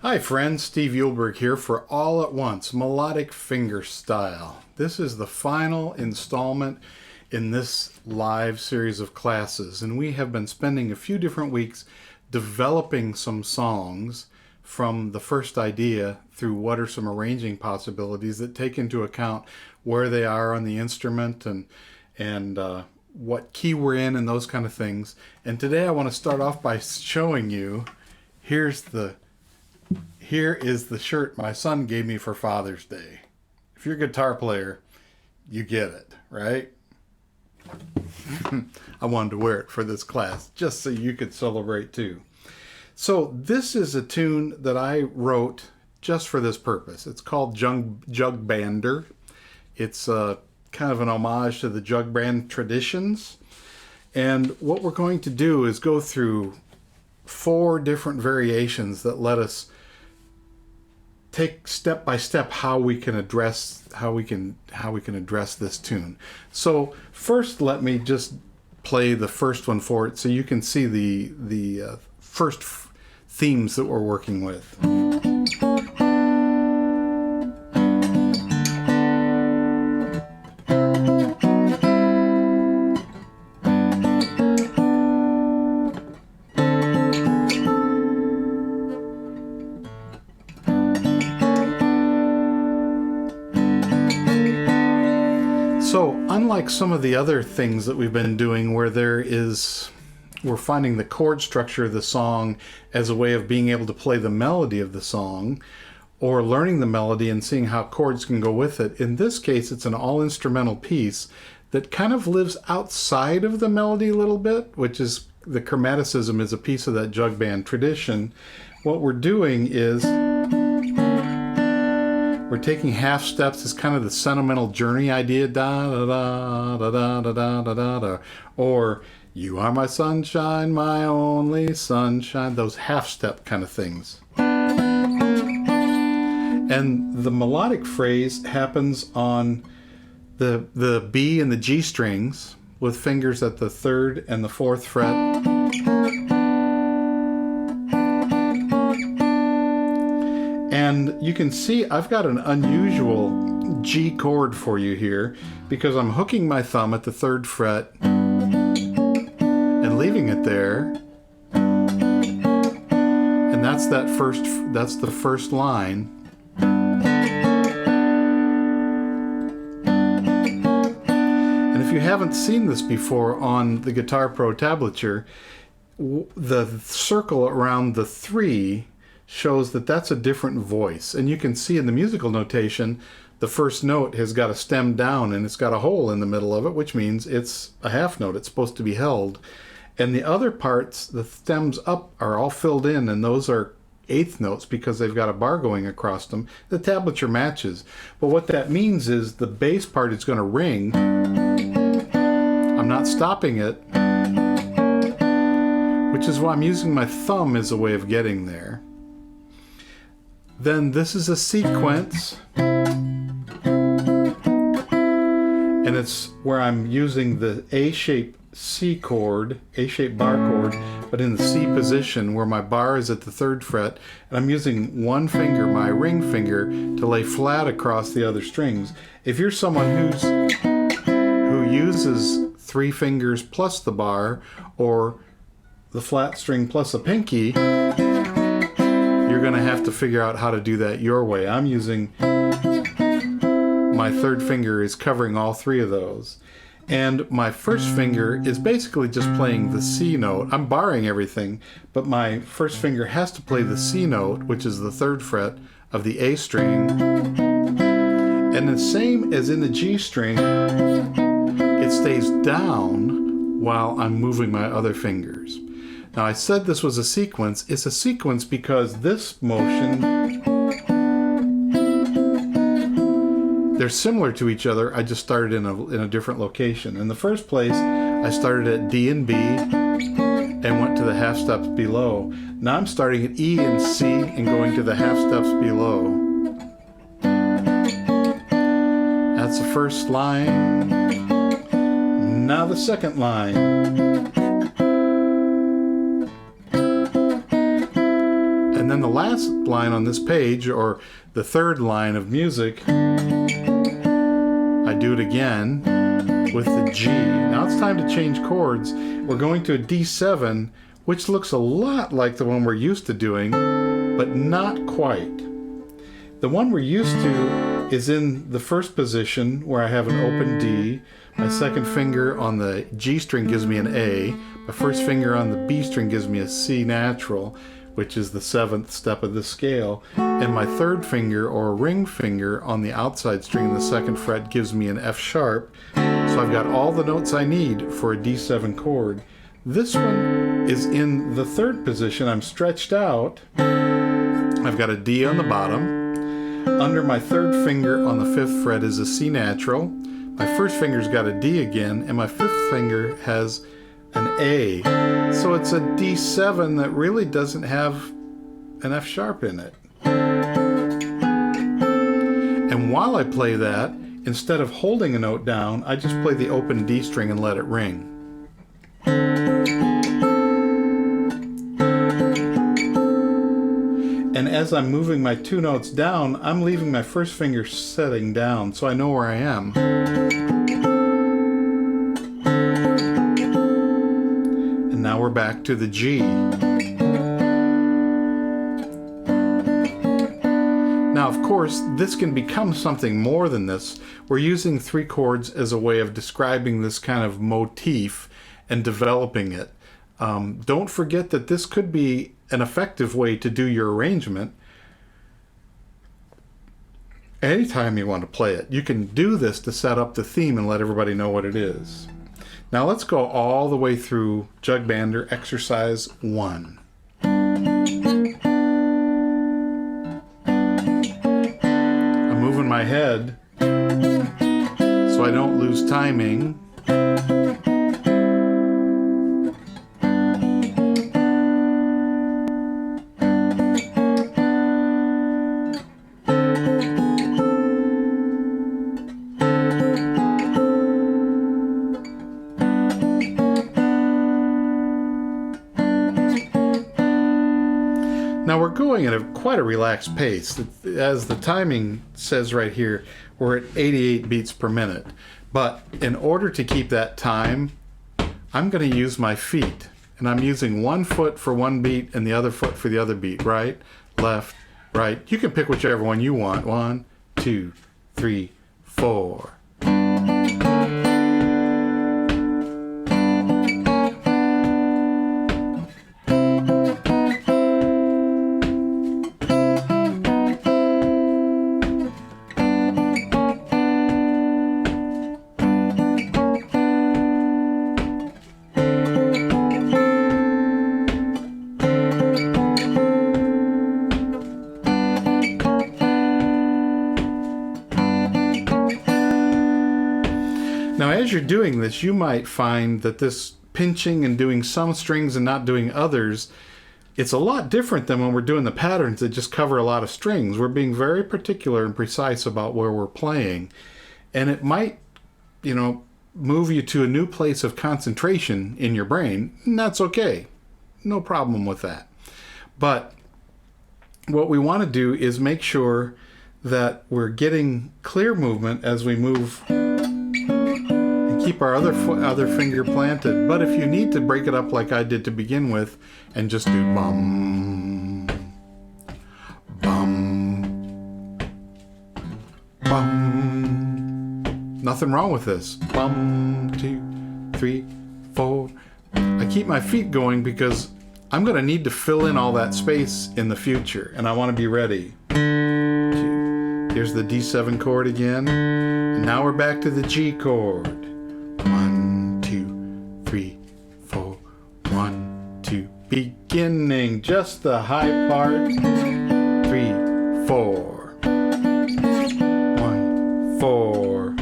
Hi friends, Steve Uhlberg here for All at Once, Melodic Fingerstyle. This is the final installment in this live series of classes, and we have been spending a few different weeks developing some songs from the first idea through what are some arranging possibilities that take into account where they are on the instrument and what key we're in and those kind of things. And today I want to start off by showing you, here is the shirt my son gave me for Father's Day. If you're a guitar player, you get it, right? I wanted to wear it for this class just so you could celebrate too. So this is a tune that I wrote just for this purpose. It's called Jug Bander. It's kind of an homage to the jug band traditions. And what we're going to do is go through 4 different variations that let us take step by step how we can address this tune. So first, let me just play the first one for it so you can see the first themes that we're working with. So unlike some of the other things that we've been doing where we're finding the chord structure of the song as a way of being able to play the melody of the song, or learning the melody and seeing how chords can go with it, in this case it's an all-instrumental piece that kind of lives outside of the melody a little bit, which is the chromaticism is a piece of that jug band tradition. What we're doing is we're taking half steps as kind of the sentimental journey idea, da da da da da da da da da da, or you are my sunshine, my only sunshine, those half step kind of things. And the melodic phrase happens on the B and the G strings with fingers at the 3rd and the 4th fret. And you can see I've got an unusual G chord for you here because I'm hooking my thumb at the 3rd fret and leaving it there. And that's the first line. And if you haven't seen this before on the Guitar Pro tablature, the circle around the 3 shows that that's a different voice. And you can see in the musical notation, the first note has got a stem down and it's got a hole in the middle of it, which means it's a half note. It's supposed to be held. And the other parts, the stems up, are all filled in, and those are 8th notes because they've got a bar going across them. The tablature matches. But what that means is the bass part is going to ring. I'm not stopping it, which is why I'm using my thumb as a way of getting there. Then this is a sequence, and it's where I'm using the A-shaped C chord, A-shaped bar chord, but in the C position where my bar is at the 3rd fret, and I'm using one finger, my ring finger, to lay flat across the other strings. If you're someone who uses 3 fingers plus the bar, or the flat string plus a pinky, you're going to have to figure out how to do that your way. I'm using my 3rd finger is covering all 3 of those. And my 1st finger is basically just playing the C note. I'm barring everything, but my 1st finger has to play the C note, which is the 3rd fret of the A string. And the same as in the G string, it stays down while I'm moving my other fingers. Now I said this was a sequence. It's a sequence because this motion, they're similar to each other. I just started in a different location. In the first place, I started at D and B and went to the half steps below. Now I'm starting at E and C and going to the half steps below. That's the first line. Now the second line. And then the last line on this page, or the third line of music, I do it again with the G. Now it's time to change chords. We're going to a D7, which looks a lot like the one we're used to doing, but not quite. The one we're used to is in the first position where I have an open D. My second finger on the G string gives me an A. My first finger on the B string gives me a C natural, which is the 7th step of the scale. And my third finger, or ring finger, on the outside string in the 2nd fret gives me an F sharp. So I've got all the notes I need for a D7 chord. This one is in the 3rd position. I'm stretched out. I've got a D on the bottom. Under my 3rd finger on the 5th fret is a C natural. My 1st finger's got a D again, and my 5th finger has an A. So it's a D7 that really doesn't have an F sharp in it. And while I play that, instead of holding a note down, I just play the open D string and let it ring. And as I'm moving my 2 notes down, I'm leaving my 1st finger setting down, so I know where I am. And now we're back to the G. Now, of course, this can become something more than this. We're using 3 chords as a way of describing this kind of motif and developing it. Don't forget that this could be an effective way to do your arrangement anytime you want to play it. You can do this to set up the theme and let everybody know what it is. Now let's go all the way through Jug Bander Exercise 1. I'm moving my head so I don't lose timing. Now we're going at quite a relaxed pace. As the timing says right here, we're at 88 beats per minute. But in order to keep that time, I'm going to use my feet. And I'm using one foot for one beat and the other foot for the other beat. Right, left, right. You can pick whichever one you want. 1, 2, 3, 4. Now, as you're doing this, you might find that this pinching and doing some strings and not doing others, it's a lot different than when we're doing the patterns that just cover a lot of strings. We're being very particular and precise about where we're playing. And it might, move you to a new place of concentration in your brain. And that's okay. No problem with that. But what we want to do is make sure that we're getting clear movement as we move. Keep our other finger planted, but if you need to break it up like I did to begin with and just do bum, bum, bum, nothing wrong with this. 1, 2, 3, 4. I keep my feet going because I'm going to need to fill in all that space in the future, and I want to be ready. Here's the D7 chord again, and now we're back to the G chord. 1, 2, 3, 4. 1, 2. Beginning just the high part. 3, 4. 1, 4.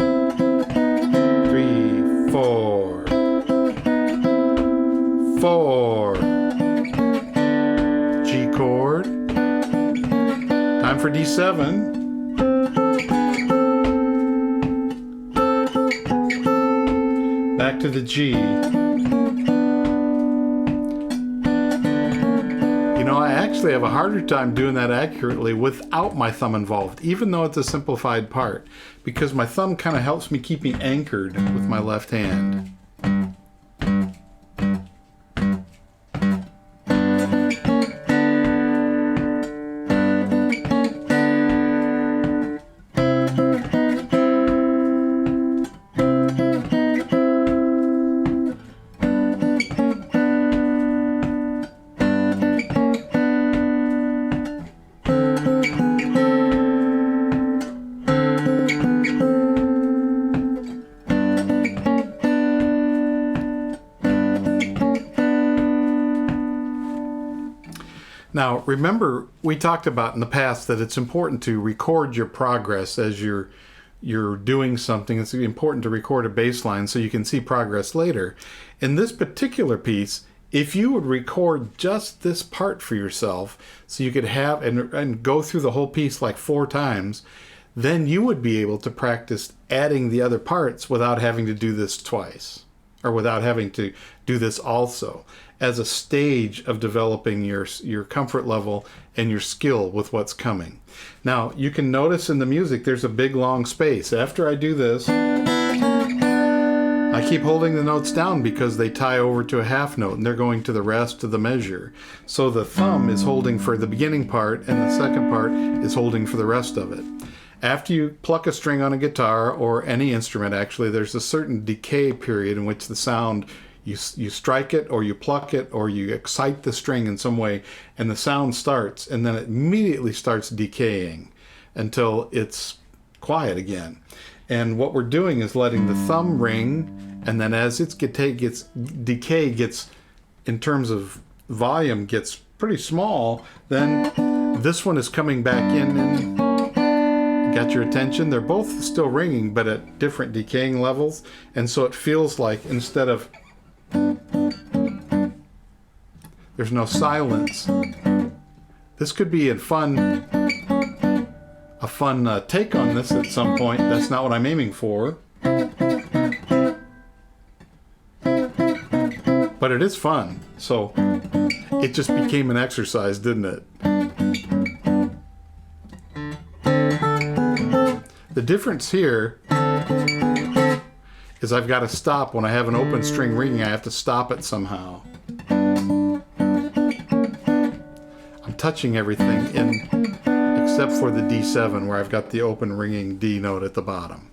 3, 4. 4. G chord. Time for D7. Back to the G. I actually have a harder time doing that accurately without my thumb involved, even though it's a simplified part, because my thumb kind of helps me keep me anchored with my left hand. Now, remember, we talked about in the past that it's important to record your progress as you're doing something. It's important to record a bass line so you can see progress later. In this particular piece, if you would record just this part for yourself so you could have and go through the whole piece like 4 times, then you would be able to practice adding the other parts without having to do this twice, or without having to do this also, as a stage of developing your comfort level and your skill with what's coming. Now, you can notice in the music there's a big long space. After I do this, I keep holding the notes down because they tie over to a half note and they're going to the rest of the measure. So the thumb is holding for the beginning part and the second part is holding for the rest of it. After you pluck a string on a guitar or any instrument, actually, there's a certain decay period in which the sound, you strike it or you pluck it or you excite the string in some way and the sound starts, and then it immediately starts decaying until it's quiet again. And what we're doing is letting the thumb ring, and then as its decay gets, in terms of volume, gets pretty small, then this one is coming back in and got your attention. They're both still ringing, but at different decaying levels. And so it feels like instead of, there's no silence. This could be a fun take on this at some point. That's not what I'm aiming for. But it is fun. So it just became an exercise, didn't it? The difference here is I've got to stop when I have an open string ringing. I have to stop it somehow. I'm touching everything except for the D7 where I've got the open ringing D note at the bottom.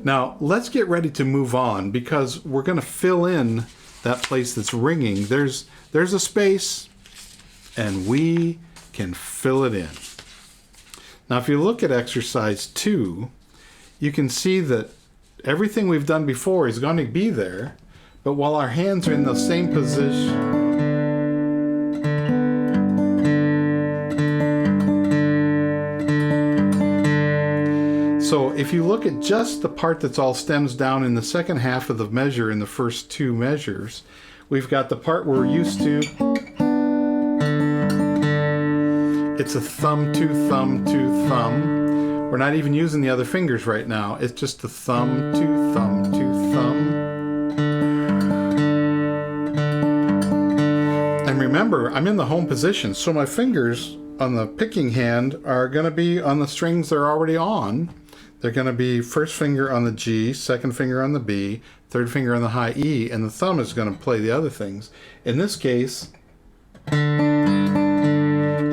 Now let's get ready to move on because we're going to fill in that place that's ringing. There's a space and we can fill it in. Now, if you look at exercise 2, you can see that everything we've done before is going to be there, but while our hands are in the same position, so if you look at just the part that's all stems down in the second half of the measure in the first 2 measures, we've got the part we're used to. It's a thumb to thumb to thumb. We're not even using the other fingers right now. It's just the thumb to thumb to thumb. And remember, I'm in the home position, so my fingers on the picking hand are going to be on the strings they're already on. They're going to be first finger on the G, second finger on the B, third finger on the high E, and the thumb is going to play the other things. In this case,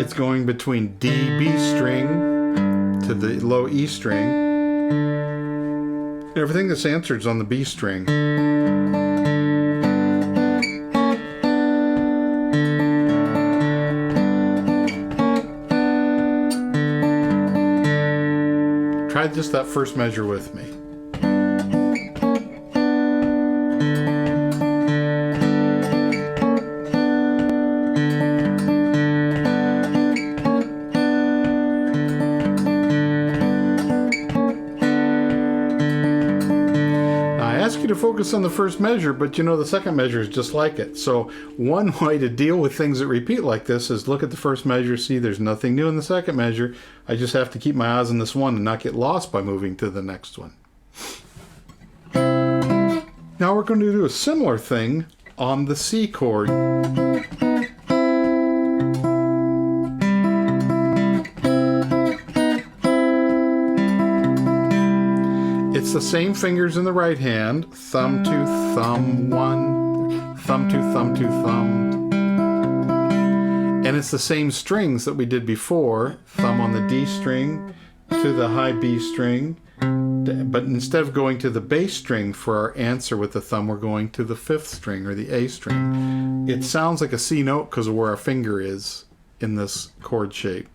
it's going between D, B string to the low E string. Everything that's answered is on the B string. Try just that first measure with me. To focus on the first measure, but you know the second measure is just like it. So one way to deal with things that repeat like this is look at the first measure, see there's nothing new in the second measure. I just have to keep my eyes on this one and not get lost by moving to the next one. Now we're going to do a similar thing on the C chord. it's the same fingers in the right hand. Thumb to thumb, one, thumb to thumb to thumb. And it's the same strings that we did before. Thumb on the D string to the high B string. But instead of going to the bass string for our answer with the thumb, we're going to the 5th string or the A string. It sounds like a C note because of where our finger is in this chord shape.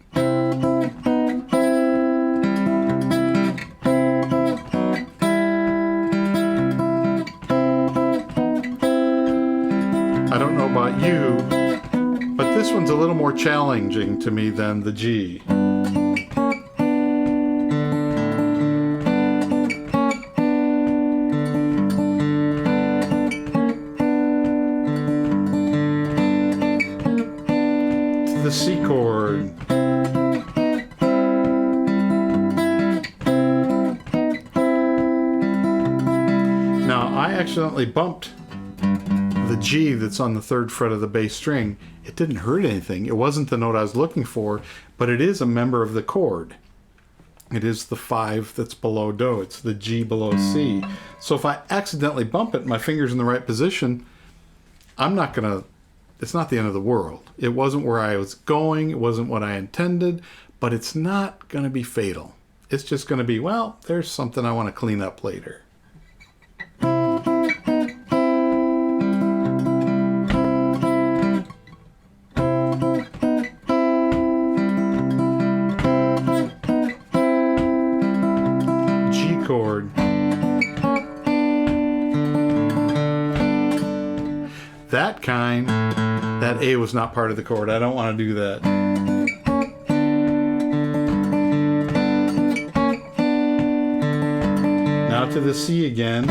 I don't know about you, but this one's a little more challenging to me than the G. The C chord. Now I accidentally bumped the G that's on the 3rd fret of the bass string. It didn't hurt anything. It wasn't the note I was looking for, but it is a member of the chord. It is the 5 that's below Do. It's the G below C. So if I accidentally bump it, my finger's in the right position, it's not the end of the world. It wasn't where I was going. It wasn't what I intended, but it's not going to be fatal. It's just going to be, well, there's something I want to clean up later. G chord. That kind. That A was not part of the chord. I don't want to do that. Now to the C again.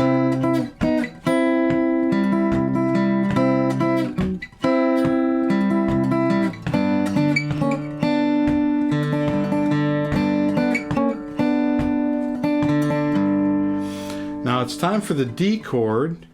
Now it's time for the D chord.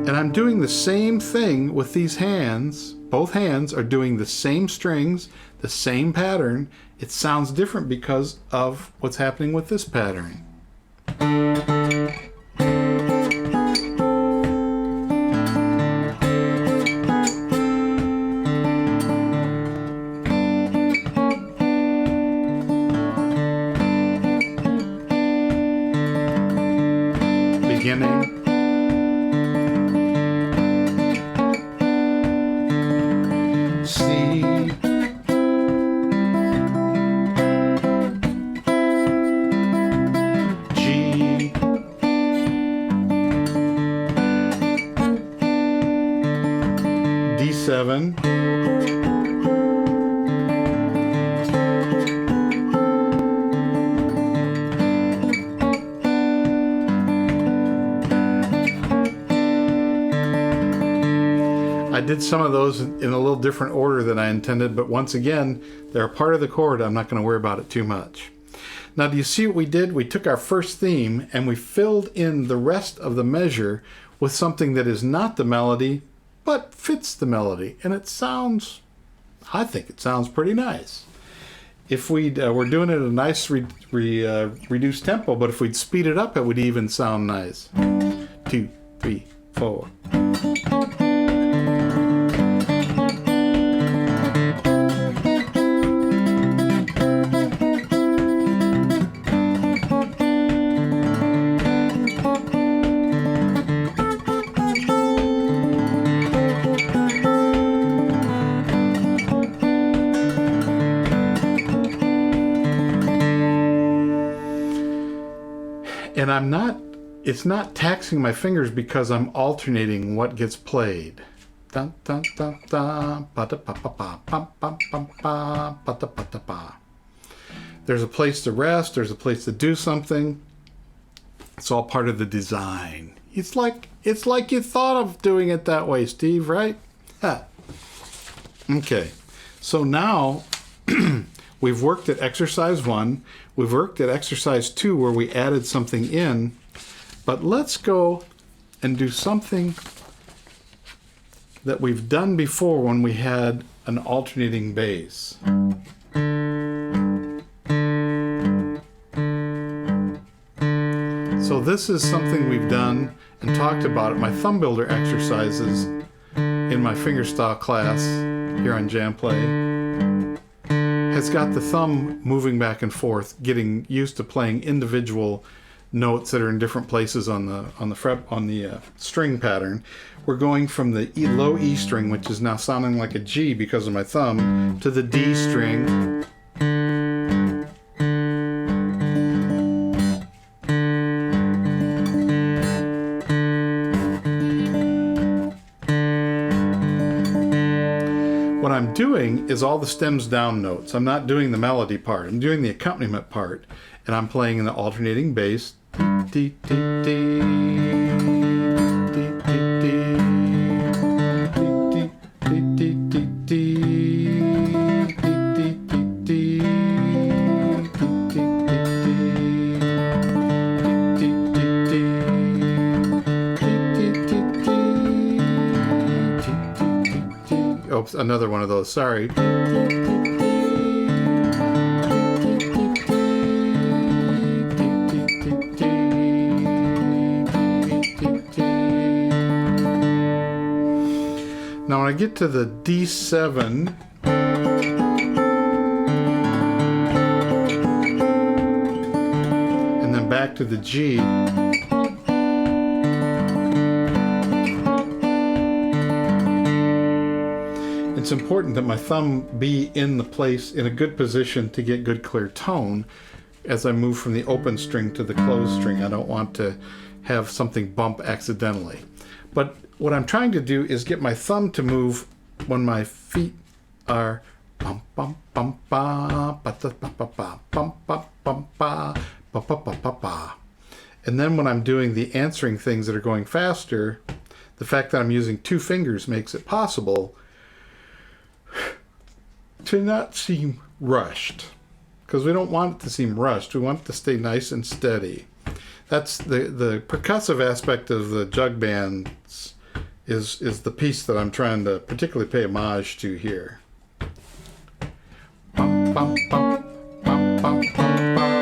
And I'm doing the same thing with these hands. Both hands are doing the same strings, the same pattern. It sounds different because of what's happening with this pattern. Beginning. D7, I did some of those in a little different order than I intended, but once again, they're a part of the chord. I'm not going to worry about it too much. Now, do you see what we did? We took our first theme and we filled in the rest of the measure with something that is not the melody, but fits the melody. And it sounds, I think it sounds pretty nice. If we're doing it at a nice reduced tempo, but if we'd speed it up, it would even sound nice. 2, 3, 4. And it's not taxing my fingers because I'm alternating what gets played. Dun, dun, dun, dun, ba da pa pa pa pam pam pam pa ba da pa da pa. There's a place to rest, there's a place to do something. It's all part of the design. It's like you thought of doing it that way, Steve, right? Ha. Okay. So now we've worked at exercise 1. We've worked at exercise 2 where we added something in, but let's go and do something that we've done before when we had an alternating bass. this is something we've done and talked about at my thumb builder exercises in my fingerstyle class here on Jam Play. Has got the thumb moving back and forth, getting used to playing individual notes that are in different places on the string pattern. We're going from the low E string, which is now sounding like a G because of my thumb, to the D string. What I'm doing is all the stems down notes. I'm not doing the melody part. I'm doing the accompaniment part, and I'm playing in the alternating bass. D, D, D, D, D, D, oops, another one of those, sorry. Now when I get to the D7, and then back to the G, it's important that my thumb be in the place, in a good position to get good clear tone as I move from the open string to the closed string. I don't want to have something bump accidentally. But what I'm trying to do is get my thumb to move when my feet are bum bum bum ba ba da ba ba ba bum bum bum ba ba ba ba ba ba. And then when I'm doing the answering things that are going faster, the fact that I'm using two fingers makes it possible to not seem rushed, because we don't want it to seem rushed. We want it to stay nice and steady. That's the percussive aspect of the jug bands is the piece that I'm trying to particularly pay homage to here. Bum, bum, bum, bum, bum, bum, bum.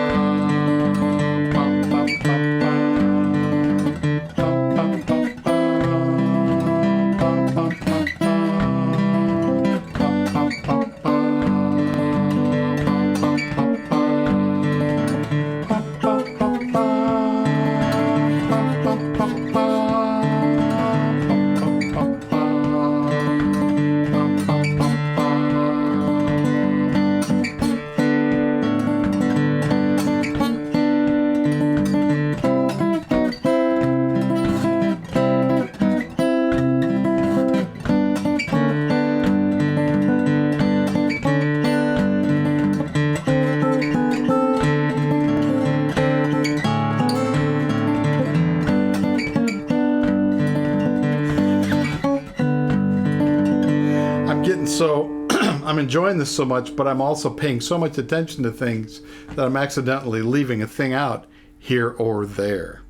So I'm enjoying this so much, but I'm also paying so much attention to things that I'm accidentally leaving a thing out here or there,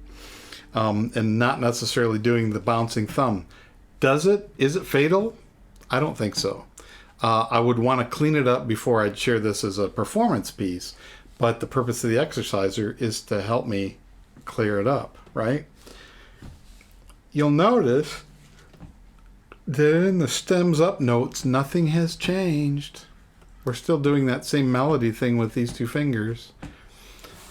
and not necessarily doing the bouncing thumb. Is it fatal? I don't think so. I would want to clean it up before I'd share this as a performance piece, but the purpose of the exerciser is to help me clear it up, right? You'll notice that in the stems up notes, nothing has changed. We're still doing that same melody thing with these two fingers.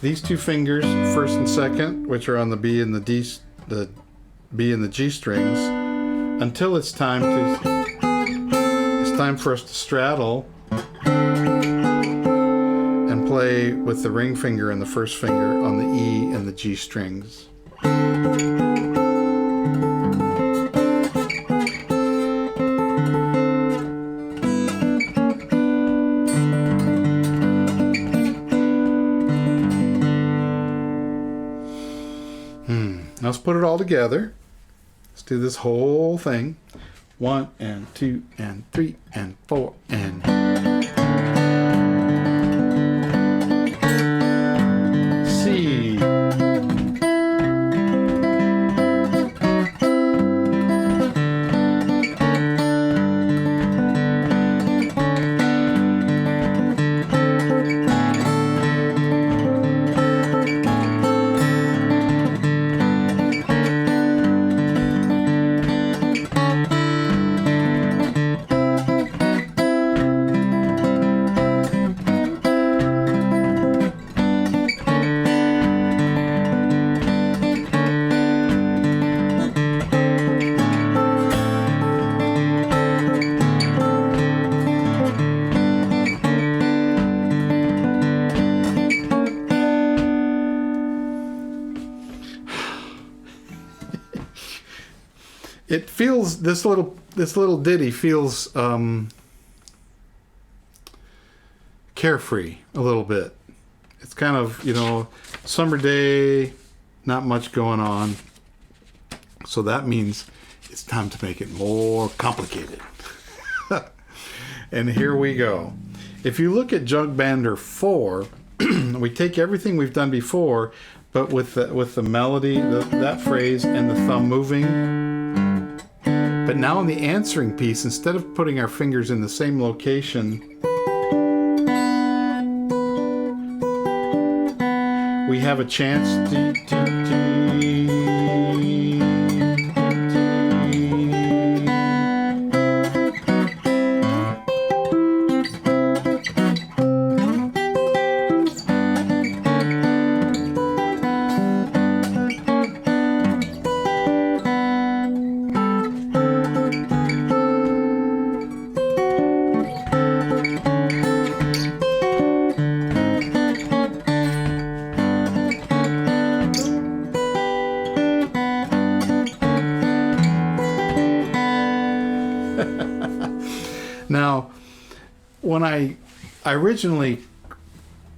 These two fingers, first and second, which are on the B and the D, the B and the G strings, until it's time for us to straddle and play with the ring finger and the first finger on the E and the G strings. Now let's put it all together. Let's do this whole thing. 1 and 2 and 3 and 4 and C. it feels, this little ditty feels carefree a little bit. It's kind of, you know, summer day, not much going on. So that means it's time to make it more complicated. And here we go. If you look at Jug Bander 4, we take everything we've done before, but with the melody, that phrase, and the thumb moving. But now in the answering piece, instead of putting our fingers in the same location, we have a chance Now, when I originally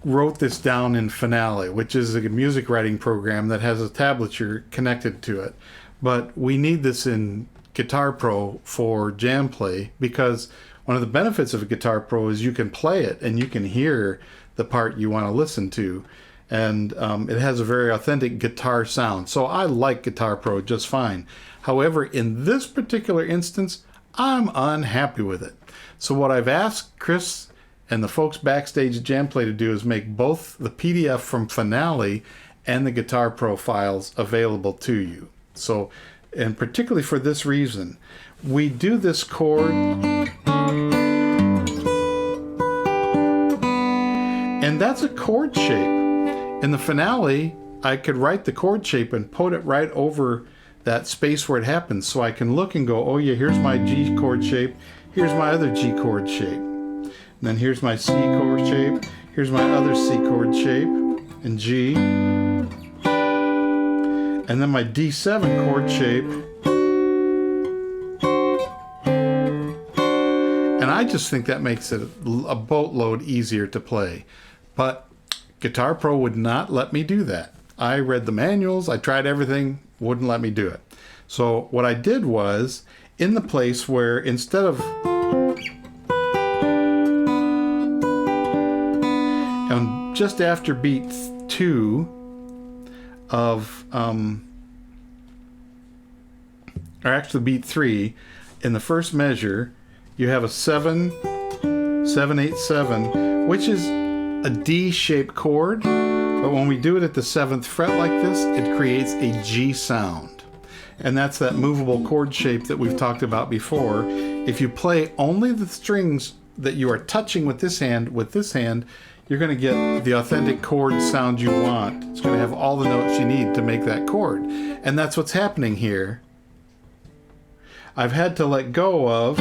wrote this down in Finale, which is a music writing program that has a tablature connected to it, but we need this in Guitar Pro for jam play, because one of the benefits of a Guitar Pro is you can play it and you can hear the part you want to listen to, and it has a very authentic guitar sound. So I like Guitar Pro just fine. However, in this particular instance, I'm unhappy with it. So what I've asked Chris and the folks backstage at Jamplay to do is make both the PDF from Finale and the Guitar Pro files available to you. So, and particularly for this reason, we do this chord, and that's a chord shape. In the Finale, I could write the chord shape and put it right over that space where it happens, so I can look and go, oh yeah, here's my G chord shape, here's my other G chord shape, and then here's my C chord shape, here's my other C chord shape, and G, and then my D7 chord shape, and I just think that makes it a boatload easier to play. But Guitar Pro would not let me do that. I read the manuals, I tried everything, wouldn't let me do it. So what I did was, in the place where instead of just after beat 2 of or actually beat 3, in the first measure you have a 7, 7, 8, 7, which is a D-shaped chord, but when we do it at the 7th fret like this, it creates a G sound. And that's that movable chord shape that we've talked about before. If you play only the strings that you are touching with this hand, you're going to get the authentic chord sound you want. It's going to have all the notes you need to make that chord. And that's what's happening here. I've had to let go of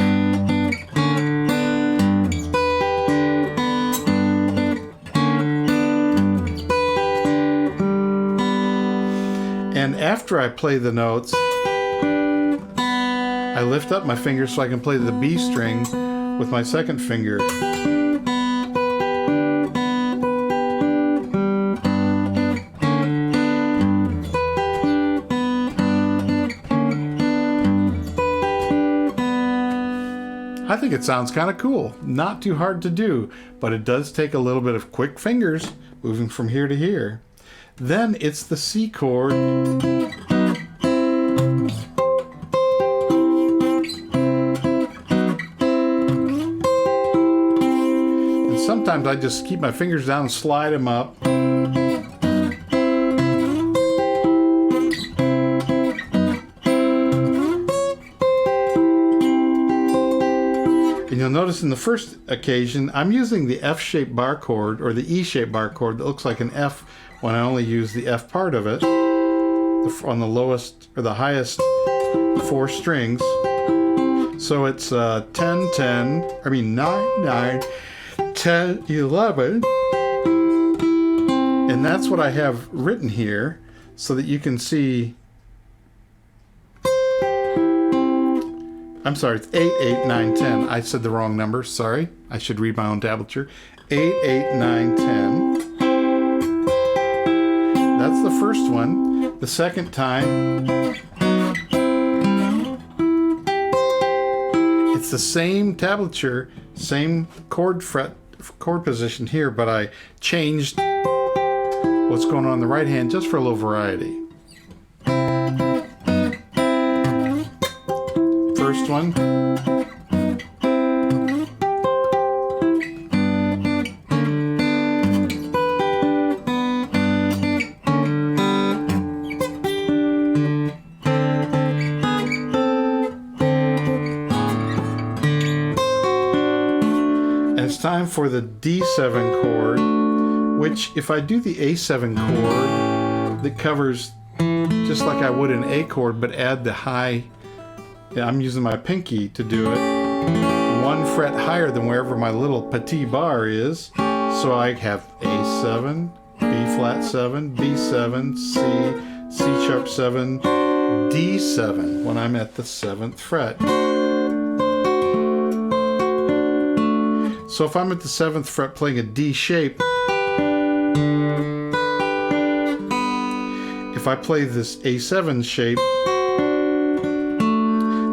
and after I play the notes, I lift up my fingers so I can play the B string with my second finger. I think it sounds kind of cool. Not too hard to do, but it does take a little bit of quick fingers moving from here to here. Then it's the C chord. And sometimes I just keep my fingers down and slide them up. And you'll notice in the first occasion, I'm using the F-shaped bar chord, or the E-shaped bar chord that looks like an F when I only use the F part of it on the lowest or the highest 4 strings. So it's 10, 10, 9, 9, 10, 11. And that's what I have written here so that you can see I'm sorry, it's 8, 8, 9, 10. I said the wrong number. Sorry. I should read my own tablature. 8, 8, 9, 10. That's the first one. The second time, it's the same tablature, same chord position here, but I changed what's going on the right hand just for a little variety. First one. And it's time for the D7 chord, which if I do the A7 chord, that covers just like I would an A chord, but add the high. I'm using my pinky to do it. 1 fret higher than wherever my little petit bar is. So I have A7, B flat 7, B7, C, C sharp 7, D7 when I'm at the 7th fret. So if I'm at the 7th fret playing a D shape, if I play this A7 shape,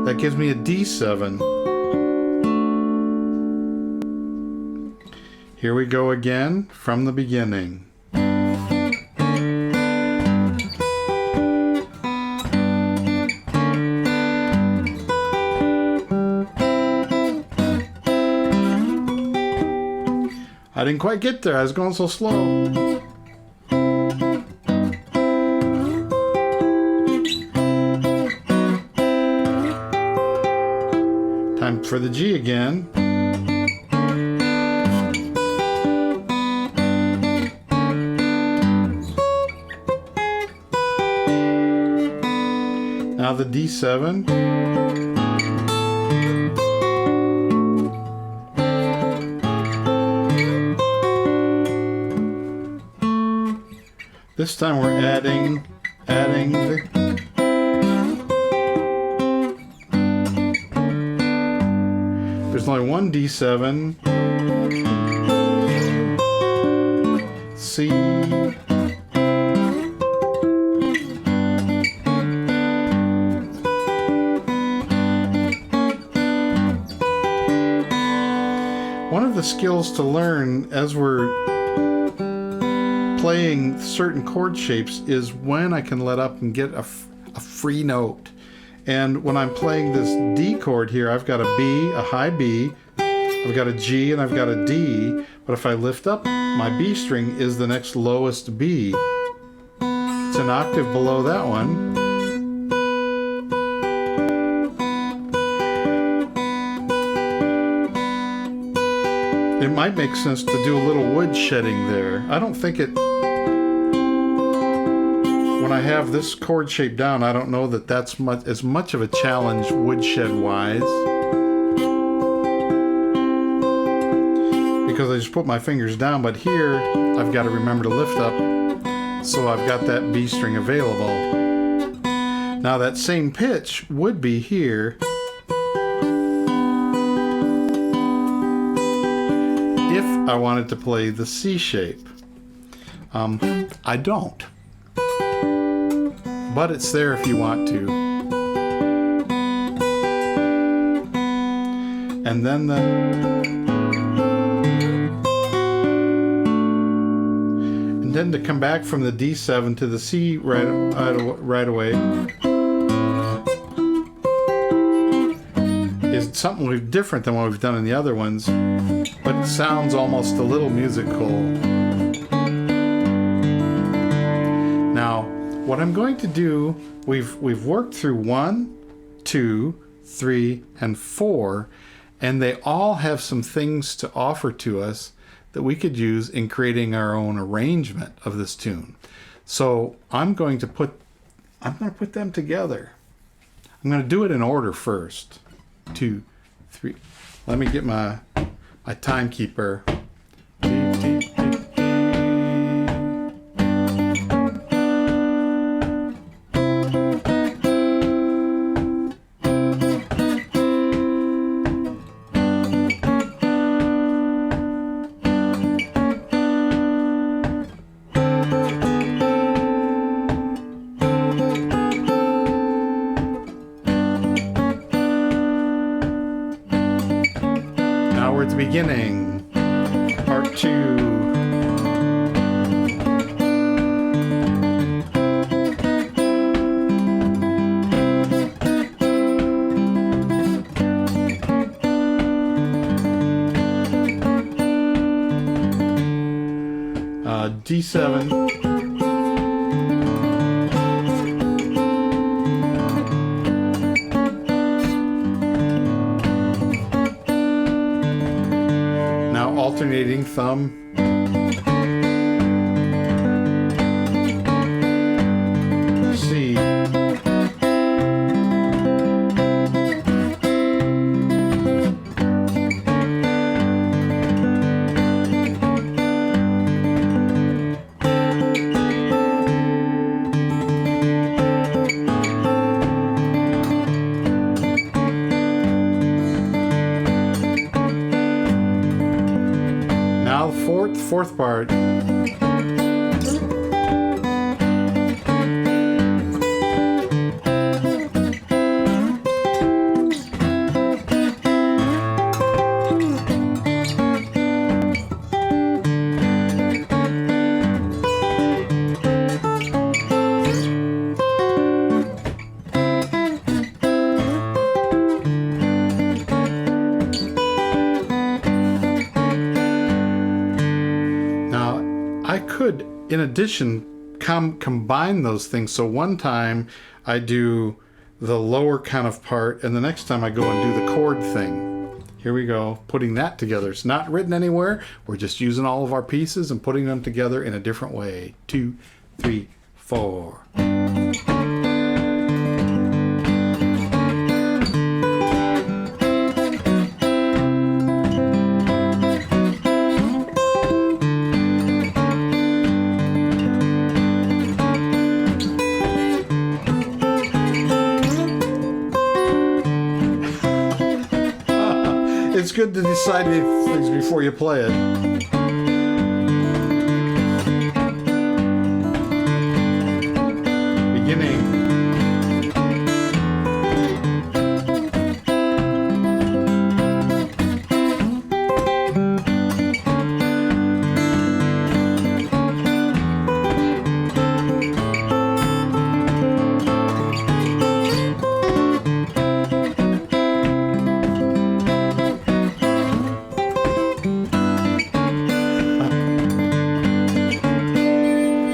that gives me a D7. Here we go again from the beginning. I didn't quite get there. I was going so slow. Time for the G again. Now the D7. This time we're adding the there's only one D7, C, one of the skills to learn as we're playing certain chord shapes is when I can let up and get a free note. And when I'm playing this D chord here, I've got a B, a high B, I've got a G, and I've got a D. But if I lift up, my B string is the next lowest B. It's an octave below that one. It might make sense to do a little wood shedding there. I don't think it... When I have this chord shape down, I don't know that that's as much of a challenge woodshed-wise. Because I just put my fingers down, but here I've got to remember to lift up, so I've got that B string available. Now that same pitch would be here if I wanted to play the C shape. I don't. But it's there if you want to. And then and then to come back from the D7 to the C right away is something different than what we've done in the other ones, but it sounds almost a little musical. Now, what I'm going to do, we've worked through 1, 2, 3, and 4, and they all have some things to offer to us that we could use in creating our own arrangement of this tune. So I'm going to put them together. I'm going to do it in order first. 2, 3. Let me get my timekeeper. we're at the beginning. Part 2. D7. Now alternating thumb. C. Now fourth part. I could, in addition, combine those things. So one time I do the lower kind of part, and the next time I go and do the chord thing. Here we go, putting that together. It's not written anywhere. We're just using all of our pieces and putting them together in a different way. 2, 3, 4. It's good to decide things before you play it. Beginning.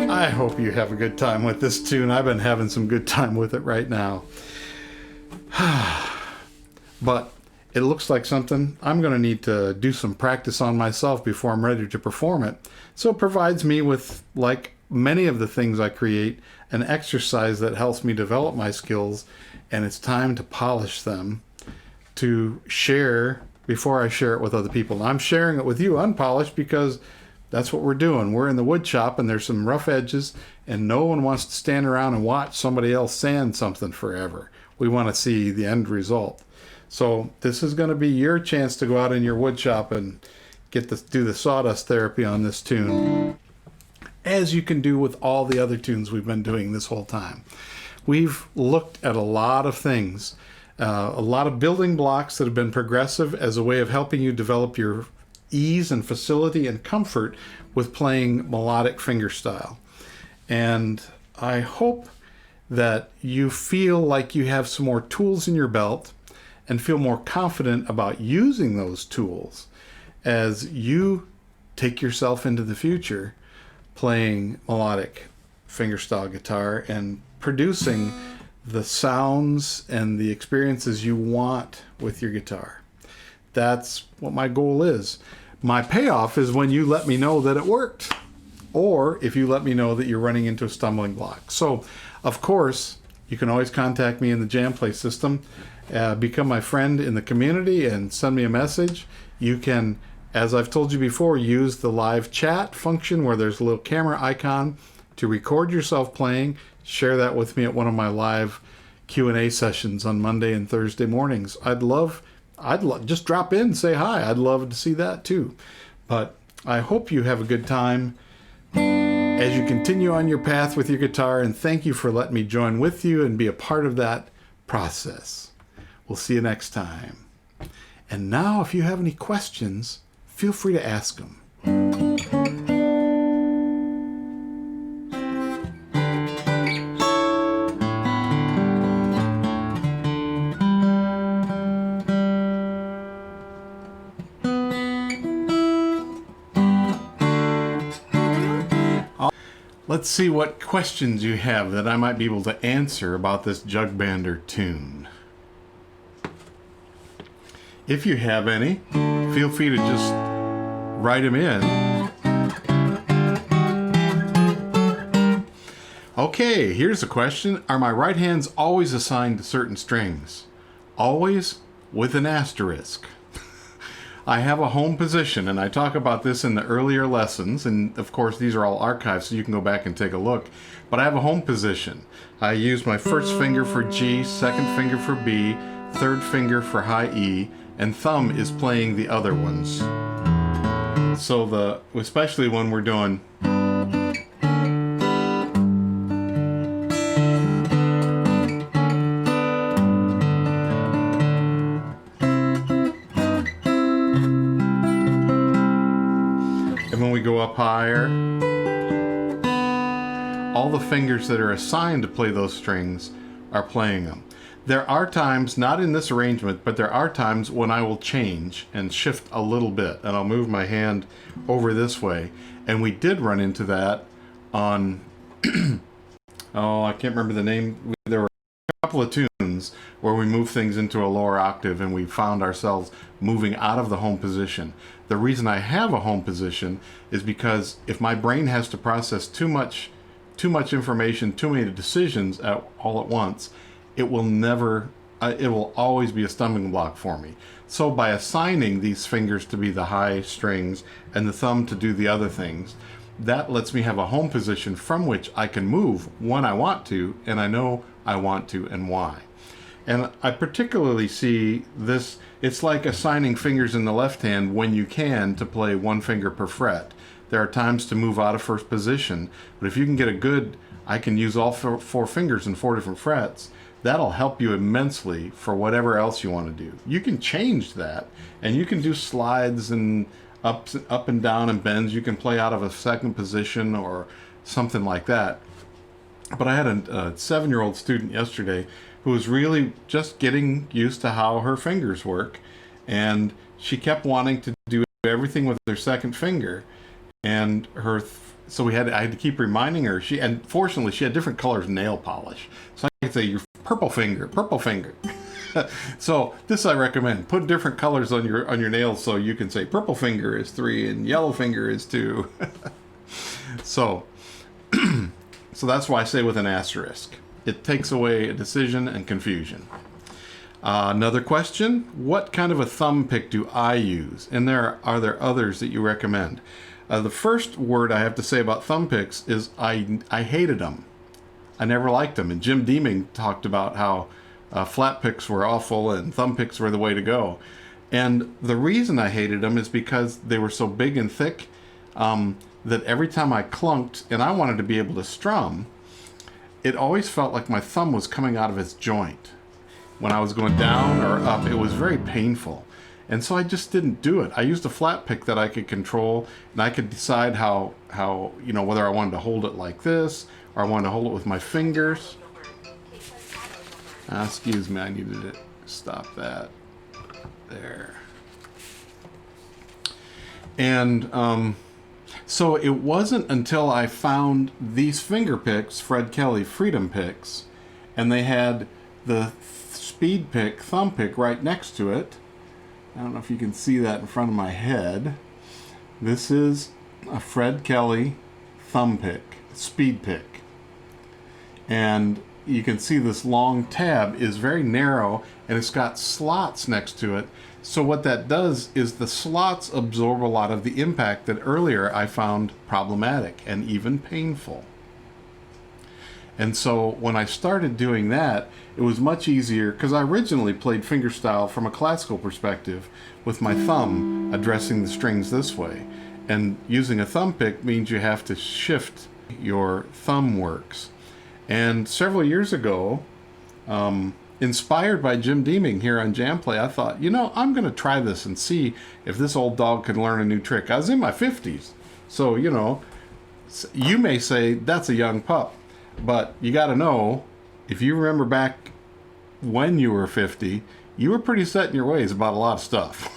I hope you have a good time with this tune. I've been having some good time with it right now. But it looks like something I'm going to need to do some practice on myself before I'm ready to perform it. So it provides me with, like many of the things I create, an exercise that helps me develop my skills, and it's time to polish them to share before I share it with other people. I'm sharing it with you unpolished because that's what we're doing. We're in the wood shop and there's some rough edges, and no one wants to stand around and watch somebody else sand something forever. We want to see the end result. So this is going to be your chance to go out in your wood shop and do the sawdust therapy on this tune, as you can do with all the other tunes we've been doing this whole time. We've looked at a lot of things, a lot of building blocks that have been progressive as a way of helping you develop your ease and facility and comfort with playing melodic fingerstyle. And I hope that you feel like you have some more tools in your belt and feel more confident about using those tools as you take yourself into the future playing melodic fingerstyle guitar and producing the sounds and the experiences you want with your guitar. That's what my goal is. My payoff is when you let me know that it worked, or if you let me know that you're running into a stumbling block. So, of course, you can always contact me in the Jam Play system, become my friend in the community, and send me a message. You can, as I've told you before, use the live chat function where there's a little camera icon to record yourself playing. Share that with me at one of my live Q&A sessions on Monday and Thursday mornings. I'd love just drop in, say hi. I'd love to see that too. But I hope you have a good time as you continue on your path with your guitar, and thank you for letting me join with you and be a part of that process. We'll see you next time. And now, if you have any questions, feel free to ask them. Let's see what questions you have that I might be able to answer about this jug bander tune. If you have any, feel free to just write them in. Okay, here's a question. Are my right hands always assigned to certain strings? Always with an asterisk. I have a home position, and I talk about this in the earlier lessons, and of course these are all archived so you can go back and take a look. But I have a home position. I use my first finger for G, second finger for B, third finger for high E, and thumb is playing the other ones. So especially when we're doing and when we go up higher, all the fingers that are assigned to play those strings are playing them. There are times, not in this arrangement, but there are times when I will change and shift a little bit, and I'll move my hand over this way. And we did run into that on, oh, I can't remember the name. There were a couple of tunes where we moved things into a lower octave and we found ourselves moving out of the home position. The reason I have a home position is because if my brain has to process too much information, too many decisions all at once, it will always be a stumbling block for me. So by assigning these fingers to be the high strings and the thumb to do the other things, that lets me have a home position from which I can move when I want to, and I know I want to and why. And I particularly see this, it's like assigning fingers in the left hand when you can to play one finger per fret. There are times to move out of first position, but if you can get a good, I can use all four fingers in 4 different frets, that'll help you immensely for whatever else you want to do. You can change that, and you can do slides and up and down and bends. You can play out of a second position or something like that. But I had a 7-year-old student yesterday who was really just getting used to how her fingers work, and she kept wanting to do everything with her second finger, and so I had to keep reminding her. And fortunately she had different colors nail polish, so I could say your purple finger. So this I recommend. Put different colors on your nails so you can say purple finger is 3 and yellow finger is 2. So that's why I say with an asterisk. It takes away a decision and confusion. Another question, what kind of a thumb pick do I use? And are there others that you recommend? The first word I have to say about thumb picks is I hated them. I never liked them. And Jim Deeming talked about how flat picks were awful and thumb picks were the way to go. And the reason I hated them is because they were so big and thick that every time I clunked and I wanted to be able to strum, it always felt like my thumb was coming out of its joint. When I was going down or up, it was very painful. And so I just didn't do it. I used a flat pick that I could control, and I could decide how whether I wanted to hold it like this or I wanted to hold it with my fingers. Excuse me, I needed to stop that there. And so it wasn't until I found these finger picks, Fred Kelly Freedom Picks, and they had the speed pick, thumb pick right next to it. I don't know if you can see that in front of my head. This is a Fred Kelly thumb pick, speed pick. And you can see this long tab is very narrow and it's got slots next to it. So what that does is the slots absorb a lot of the impact that earlier I found problematic and even painful. And so when I started doing that, it was much easier because I originally played fingerstyle from a classical perspective with my thumb addressing the strings this way. And using a thumb pick means you have to shift your thumb works. And several years ago, inspired by Jim Deeming here on Jam Play, I thought, you know, I'm going to try this and see if this old dog can learn a new trick. I was in my 50s. So, you know, you may say that's a young pup, but you got to know, if you remember back when you were 50, you were pretty set in your ways about a lot of stuff.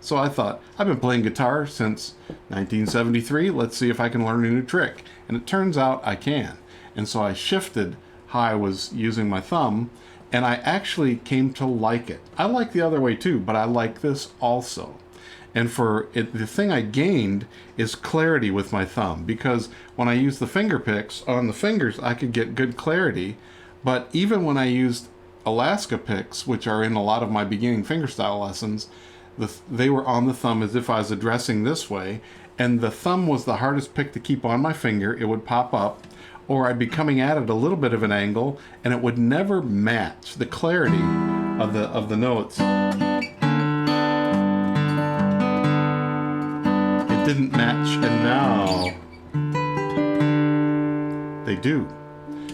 So I thought, I've been playing guitar since 1973. Let's see if I can learn a new trick. And it turns out I can. And so I shifted how I was using my thumb, and I actually came to like it. I like the other way too, but I like this also. And for it, the thing I gained is clarity with my thumb, because when I used the finger picks on the fingers, I could get good clarity. But even when I used Alaska picks, which are in a lot of my beginning fingerstyle lessons, they were on the thumb as if I was addressing this way, and the thumb was the hardest pick to keep on my finger. It would pop up, or I'd be coming at it a little bit of an angle, and it would never match the clarity of the notes. It didn't match, and now they do.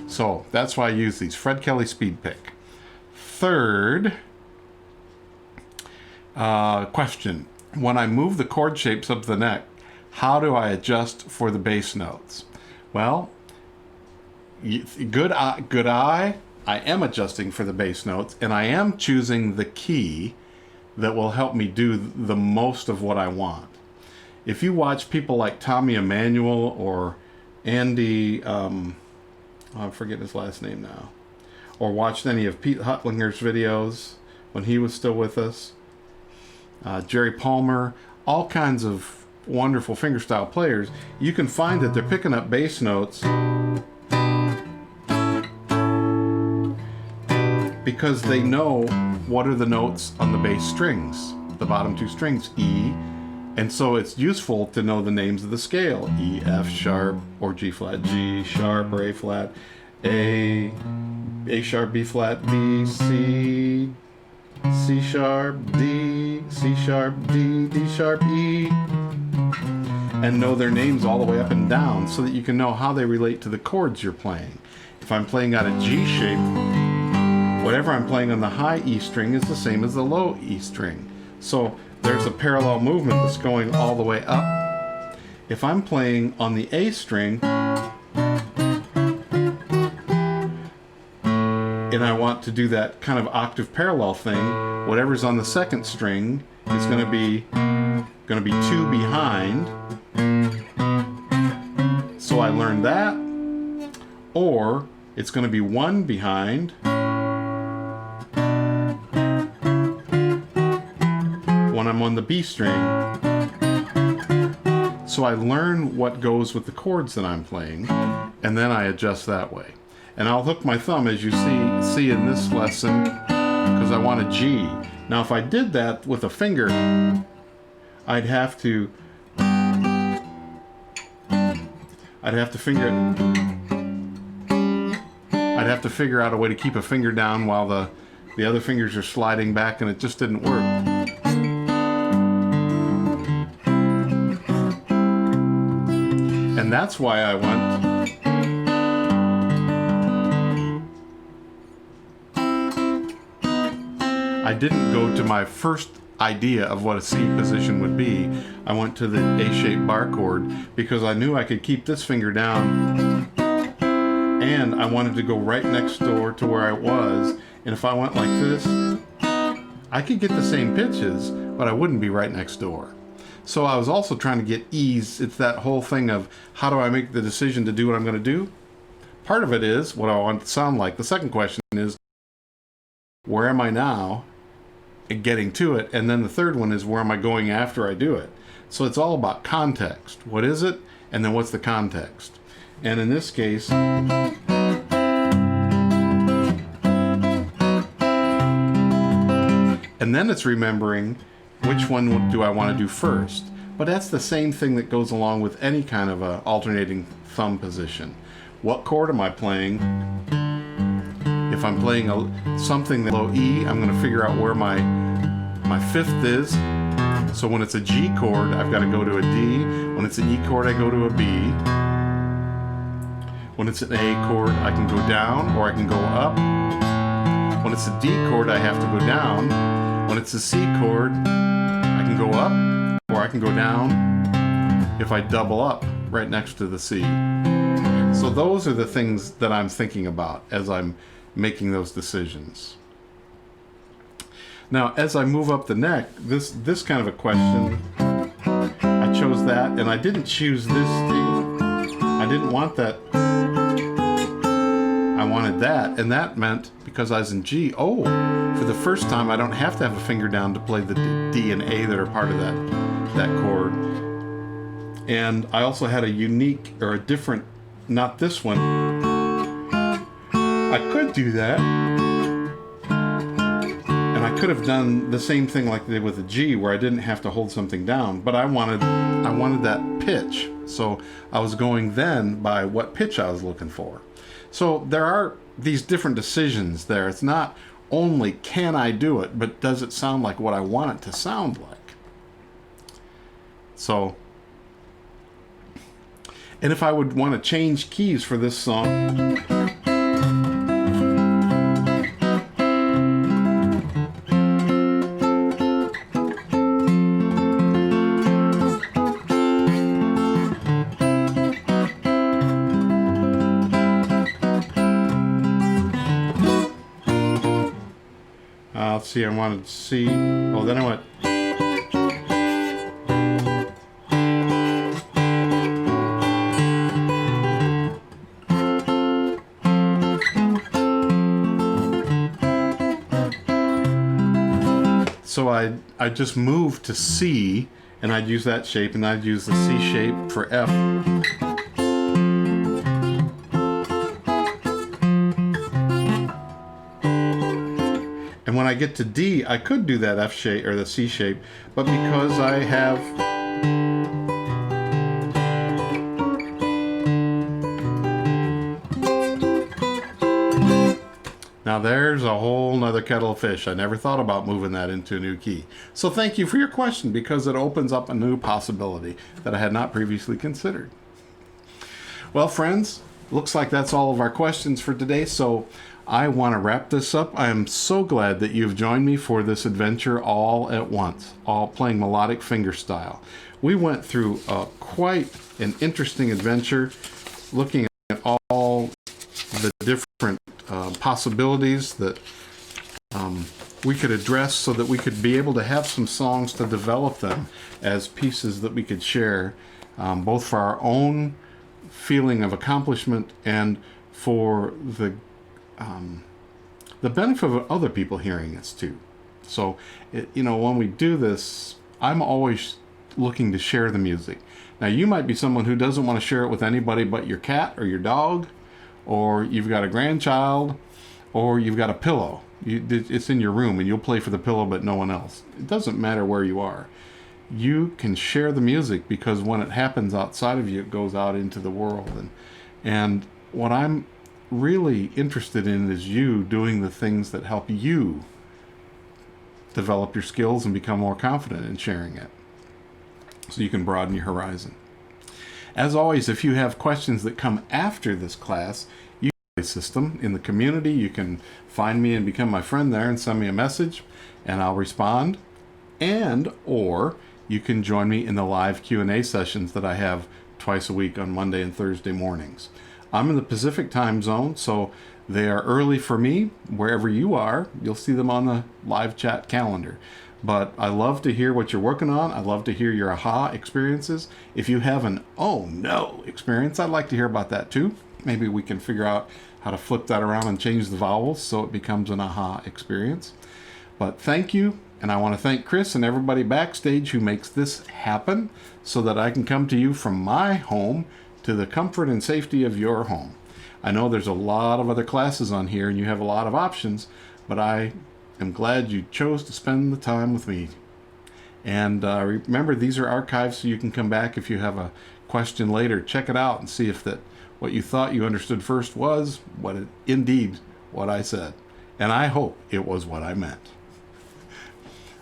So that's why I use these Fred Kelly Speed Pick. Third question. When I move the chord shapes up the neck, how do I adjust for the bass notes? Well, good eye, I am adjusting for the bass notes, and I am choosing the key that will help me do the most of what I want. If you watch people like Tommy Emmanuel or Andy, I'm forgetting his last name now, or watched any of Pete Huttlinger's videos when he was still with us, Jerry Palmer, all kinds of wonderful fingerstyle players, you can find that they're picking up bass notes because they know what are the notes on the bass strings, the bottom two strings, E, and so it's useful to know the names of the scale, E, F sharp, or G flat, G sharp, or A flat, A sharp, B flat, B, C, C sharp, D, C sharp, D, D sharp, E, and know their names all the way up and down so that you can know how they relate to the chords you're playing. If I'm playing out a G shape, whatever I'm playing on the high E string is the same as the low E string. So there's a parallel movement that's going all the way up. If I'm playing on the A string, and I want to do that kind of octave parallel thing, whatever's on the second string is going to be 2 behind. So I learned that. Or it's going to be 1 behind. When I'm on the B string. So I learn what goes with the chords that I'm playing, and then I adjust that way. And I'll hook my thumb, as you see in this lesson, because I want a G. Now if I did that with a finger, I'd have to figure out a way to keep a finger down while the other fingers are sliding back, and it just didn't work. And that's why I didn't go to my first idea of what a C position would be. I went to the A-shaped bar chord because I knew I could keep this finger down, and I wanted to go right next door to where I was. And if I went like this, I could get the same pitches, but I wouldn't be right next door. So I was also trying to get ease. It's that whole thing of how do I make the decision to do what I'm going to do? Part of it is what I want it to sound like. The second question is, where am I now and getting to it? And then the third one is, where am I going after I do it? So it's all about context. What is it? And then what's the context? And in this case, and then it's remembering which one do I want to do first. But that's the same thing that goes along with any kind of a alternating thumb position. What chord am I playing? If I'm playing something that low E, I'm going to figure out where my fifth is. So when it's a G chord, I've got to go to a D. When it's an E chord, I go to a B. When it's an A chord, I can go down or I can go up. When it's a D chord, I have to go down. When it's a C chord, I can go up or I can go down if I double up right next to the C. So those are the things that I'm thinking about as I'm making those decisions. Now, as I move up the neck, this kind of a question, I chose that, and I didn't choose this D. I didn't want that. I wanted that, and that meant, because I was in G, oh, for the first time I don't have to have a finger down to play the D and A that are part of that chord. And I also had a unique, or a different, not this one. I could do that, and I could have done the same thing like they did with the G, where I didn't have to hold something down, but I wanted that pitch. So I was going then by what pitch I was looking for. So there are these different decisions there. It's not only can I do it, but does it sound like what I want it to sound like? So, and if I would want to change keys for this song, let's see, I wanted to see, oh, then I went. So I just moved to C, and I'd use that shape, and I'd use the C shape for F. And when I get to D, I could do that F shape or the C shape, but because I have now there's a whole nother kettle of fish. I never thought about moving that into a new key. So thank you for your question, because it opens up a new possibility that I had not previously considered. Well, friends, looks like that's all of our questions for today. So I want to wrap this up. I am so glad that you've joined me for this adventure all at once, all playing melodic fingerstyle. We went through quite an interesting adventure, looking at all the different possibilities that we could address so that we could be able to have some songs to develop them as pieces that we could share, both for our own feeling of accomplishment and for the benefit of other people hearing us too. So, when we do this, I'm always looking to share the music. Now, you might be someone who doesn't want to share it with anybody but your cat or your dog, or you've got a grandchild, or you've got a pillow. It's in your room and you'll play for the pillow but no one else. It doesn't matter where you are. You can share the music, because when it happens outside of you, it goes out into the world. And what I'm really interested in is you doing the things that help you develop your skills and become more confident in sharing it, so you can broaden your horizon. As always, if you have questions that come after this class, you can system in the community. You can find me and become my friend there and send me a message, and I'll respond. And or you can join me in the live Q&A sessions that I have twice a week on Monday and Thursday mornings. I'm in the Pacific time zone, so they are early for me. Wherever you are, you'll see them on the live chat calendar. But I love to hear what you're working on. I love to hear your aha experiences. If you have an oh no experience, I'd like to hear about that too. Maybe we can figure out how to flip that around and change the vowels so it becomes an aha experience. But thank you, and I want to thank Chris and everybody backstage who makes this happen so that I can come to you from my home to the comfort and safety of your home. I know there's a lot of other classes on here and you have a lot of options, but I am glad you chose to spend the time with me. And remember, these are archived, so you can come back if you have a question later. Check it out and see if that what you thought you understood first was indeed what I said. And I hope it was what I meant.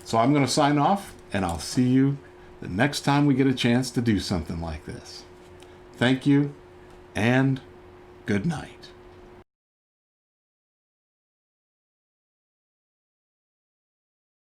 So I'm going to sign off, and I'll see you the next time we get a chance to do something like this. Thank you, and good night.